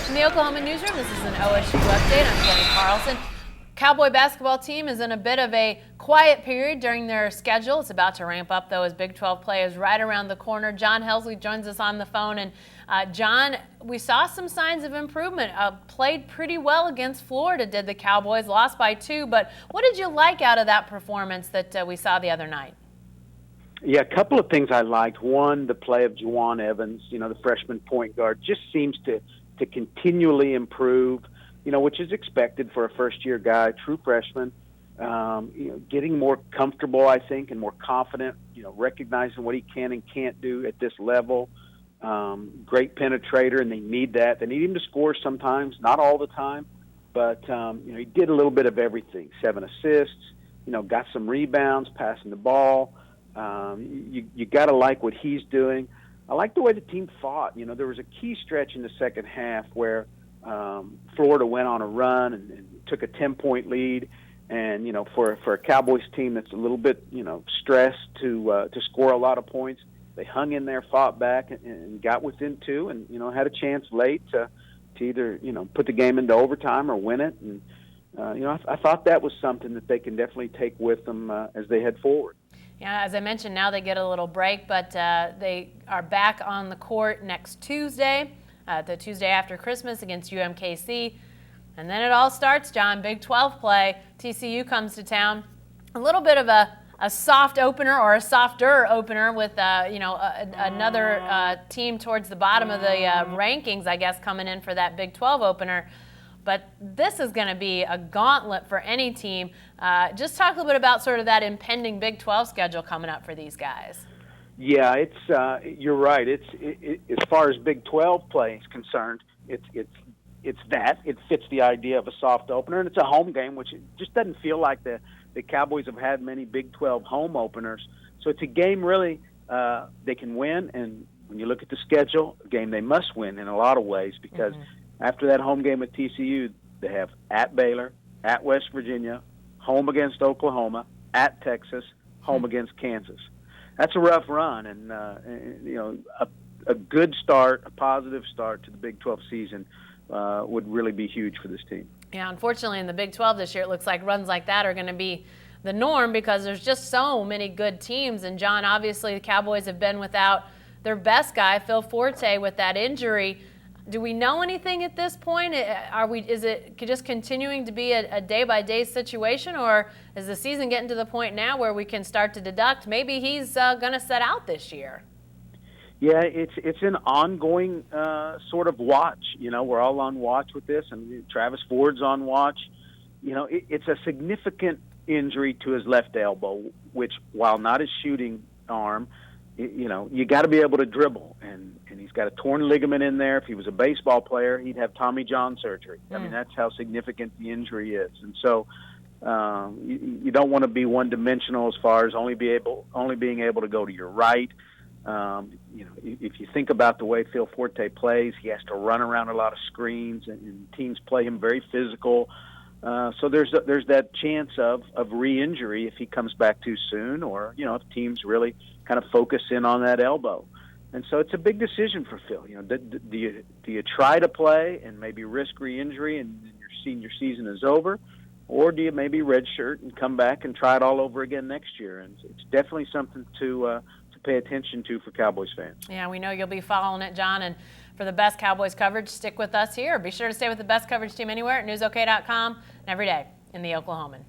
In the Oklahoman newsroom, this is an OSU update. I'm Jenny Carlson. Cowboy basketball team is in a bit of a quiet period during their schedule. It's about to ramp up, though, as Big 12 play is right around the corner. John Helsley joins us on the phone. And John, we saw some signs of improvement. Played pretty well against Florida, did the Cowboys. Lost by 2. But what did you like out of that performance that we saw the other night? Yeah, a couple of things I liked. One, the play of Juwan Evans, the freshman point guard, just seems to continually improve, which is expected for a first-year guy, true freshman. Getting more comfortable, I think, and more confident, recognizing what he can and can't do at this level. Great penetrator, and they need that. They need him to score sometimes, not all the time, but, he did a little bit of everything. 7 assists, got some rebounds, passing the ball. You got to like what he's doing. I like the way the team fought. There was a key stretch in the second half where Florida went on a run and took a 10-point lead. And, for a Cowboys team that's a little bit, stressed to score a lot of points, they hung in there, fought back, and got within 2 and, had a chance late to either, put the game into overtime or win it. And, I thought that was something that they can definitely take with them as they head forward. Yeah, as I mentioned, now they get a little break, but they are back on the court next Tuesday, the Tuesday after Christmas against UMKC. And then it all starts, John. Big 12 play. TCU comes to town. A little bit of a soft opener or a softer opener with, another team towards the bottom of the rankings, I guess, coming in for that Big 12 opener. But this is going to be a gauntlet for any team. Just talk a little bit about sort of that impending Big 12 schedule coming up for these guys. Yeah, you're right. As far as Big 12 play is concerned, it's that. It fits the idea of a soft opener, and it's a home game, which just doesn't feel like the Cowboys have had many Big 12 home openers. So it's a game really they can win, and when you look at the schedule, a game they must win in a lot of ways because after that home game with TCU, they have at Baylor, at West Virginia, home against Oklahoma, at Texas, home against Kansas. That's a rough run, and a good start, a positive start to the Big 12 season would really be huge for this team. Yeah, unfortunately in the Big 12 this year, it looks like runs like that are going to be the norm because there's just so many good teams. And John, obviously the Cowboys have been without their best guy, Phil Forte, with that injury. Do we know anything at this point? Is it just continuing to be a day-by-day situation, or is the season getting to the point now where we can start to deduct maybe he's going to set out this year? Yeah, it's an ongoing sort of watch. We're all on watch with this, and Travis Ford's on watch. It's a significant injury to his left elbow, which, while not his shooting arm, you got to be able to dribble, and he's got a torn ligament in there. If he was a baseball player, he'd have Tommy John surgery. I mean, that's how significant the injury is, and so you don't want to be one-dimensional as far as only being able to go to your right. If you think about the way Phil Forte plays, he has to run around a lot of screens, and teams play him very physical. So there's that chance of re-injury if he comes back too soon, or if teams really kind of focus in on that elbow. And so it's a big decision for Phil. Do you try to play and maybe risk re-injury and your senior season is over, or do you maybe redshirt and come back and try it all over again next year? And it's definitely something to pay attention to for Cowboys fans. Yeah, we know you'll be following it, John. And for the best Cowboys coverage, stick with us here. Be sure to stay with the best coverage team anywhere at newsok.com and every day in the Oklahoman.